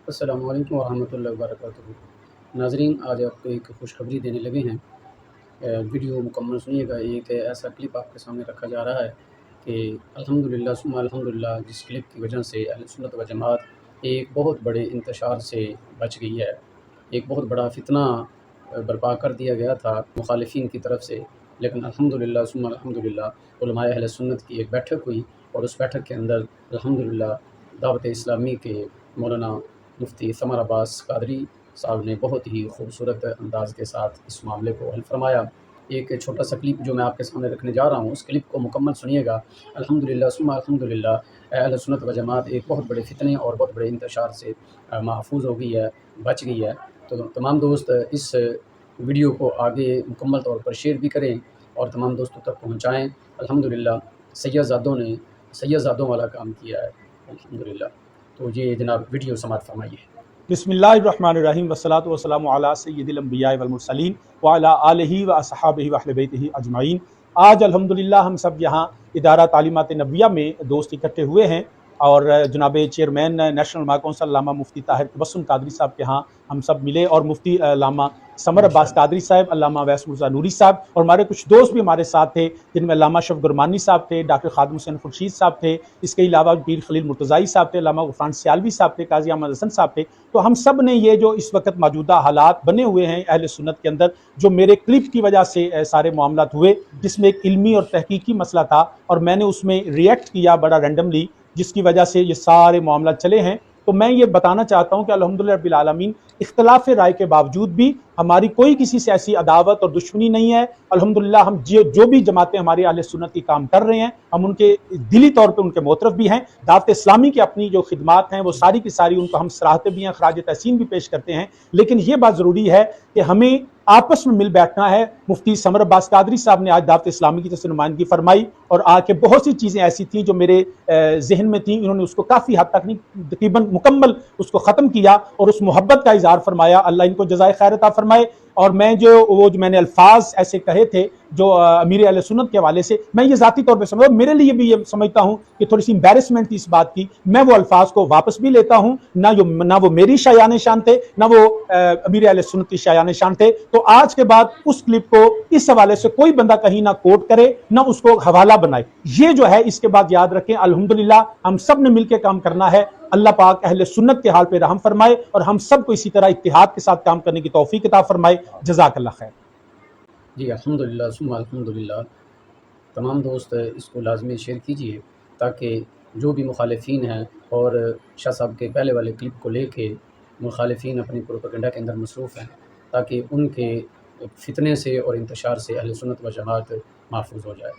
السلام علیکم ورحمۃ اللہ وبرکاتہ۔ ناظرین، آج آپ کو ایک خوشخبری دینے لگے ہیں۔ ویڈیو مکمل سنیے گا۔ ایک ایسا کلپ آپ کے سامنے رکھا جا رہا ہے کہ الحمدللہ ثم الحمدللہ، جس کلپ کی وجہ سے اہل سنت و جماعت ایک بہت بڑے انتشار سے بچ گئی ہے۔ ایک بہت بڑا فتنہ برپا کر دیا گیا تھا مخالفین کی طرف سے، لیکن الحمدللہ ثم الحمدللہ علماء اہل سنت کی ایک بیٹھک ہوئی، اور اس بیٹھک کے اندر الحمدللہ دعوت اسلامی کے مولانا مفتی ثمر عباس قادری صاحب نے بہت ہی خوبصورت انداز کے ساتھ اس معاملے کو حل فرمایا۔ ایک چھوٹا سا کلپ جو میں آپ کے سامنے رکھنے جا رہا ہوں، اس کلپ کو مکمل سنیے گا۔ الحمدللہ ثم الحمدللہ، اہل سنت و جماعت ایک بہت بڑے فتنے اور بہت بڑے انتشار سے محفوظ ہو گئی ہے، بچ گئی ہے۔ تو تمام دوست اس ویڈیو کو آگے مکمل طور پر شیئر بھی کریں اور تمام دوستوں تک پہنچائیں۔ الحمدللہ سید زادوں والا کام کیا ہے الحمدللہ۔ تو یہ جناب ویڈیو سماعت فرمائیے۔ بسم اللہ الرحمن الرحیم، والصلاۃ والسلام علی سید الانبیاء والمرسلین وعلی آلہ واصحابہ واہل بیتہ اجمعین۔ آج الحمدللہ ہم سب یہاں ادارہ تعلیمات نبویہ میں دوست اکٹھے ہوئے ہیں، اور جناب چیئرمین نیشنل علماء کونسل علامہ مفتی طاہر تبسم قادری صاحب کے ہاں ہم سب ملے، اور مفتی علامہ ثمر عباس قادری صاحب، علامہ ویس مرزا نوری صاحب، اور ہمارے کچھ دوست بھی ہمارے ساتھ تھے، جن میں علامہ اشرف گرمانی صاحب تھے، ڈاکٹر خادم حسین خورشید صاحب تھے، اس کے علاوہ پیر خلیل مرتضائی صاحب تھے، علامہ غفران سیالوی صاحب تھے، قاضی احمد حسن صاحب تھے۔ تو ہم سب نے یہ جو اس وقت موجودہ حالات بنے ہوئے ہیں اہل سنت کے اندر، جو میرے کلپ کی وجہ سے سارے معاملات ہوئے، جس میں ایک علمی اور تحقیقی مسئلہ تھا، اور میں نے اس میں ریئیکٹ کیا بڑا رینڈملی، جس کی وجہ سے یہ سارے معاملات چلے ہیں۔ تو میں یہ بتانا چاہتا ہوں کہ الحمدللہ رب العالمین، اختلاف رائے کے باوجود بھی ہماری کوئی کسی سے ایسی عداوت اور دشمنی نہیں ہے۔ الحمدللہ ہم جو بھی جماعتیں ہماری اہل سنت کی کام کر رہے ہیں، ہم ان کے دلی طور پہ ان کے معترف بھی ہیں۔ دعوت اسلامی کی اپنی جو خدمات ہیں وہ ساری کی ساری ان کو ہم سراہتے بھی ہیں، خراج تحسین بھی پیش کرتے ہیں، لیکن یہ بات ضروری ہے کہ ہمیں آپس میں مل بیٹھنا ہے۔ مفتی ثمر عباس قادری صاحب نے آج دعوت اسلامی کی طرف سے نمائندگی فرمائی، اور آ کے بہت سی چیزیں ایسی تھیں جو میرے ذہن میں تھیں، انہوں نے اس کو کافی حد تک نہیں، تقریباً مکمل اس کو ختم کیا، اور اس محبت کا اظہار فرمایا۔ اللہ ان کو جزائے خیر عطا فرمائے۔ اور میں میں نے الفاظ ایسے کہے تھے جو امیر اہل سنت کے حوالے سے، میں یہ ذاتی طور پہ سمجھتا ہوں، میرے لیے بھی یہ سمجھتا ہوں کہ تھوڑی سی امبیرسمنٹ تھی اس بات کی۔ میں وہ الفاظ کو واپس بھی لیتا ہوں، نہ وہ میری شایان شان تھے، نہ وہ امیر اہل سنت کی شایان شان تھے۔ تو آج کے بعد اس کلپ کو اس حوالے سے کوئی بندہ کہیں نہ کوٹ کرے، نہ اس کو حوالہ بنائے۔ یہ جو ہے اس کے بعد یاد رکھیں، الحمدللہ ہم سب نے مل کے کام کرنا ہے۔ اللہ پاک اہل سنت کے حال پہ رحم فرمائے، اور ہم سب کو اسی طرح اتحاد کے ساتھ کام کرنے کی توفیق عطا فرمائے۔ جزاک اللہ خیر۔ جی الحمدللہ ثم الحمدللہ، تمام دوست اس کو لازمی شیئر کیجئے، تاکہ جو بھی مخالفین ہیں، اور شاہ صاحب کے پہلے والے کلپ کو لے کے مخالفین اپنی پروپیگنڈا کے اندر مصروف ہیں، تاکہ ان کے فتنے سے اور انتشار سے اہل سنت و جماعت محفوظ ہو جائے۔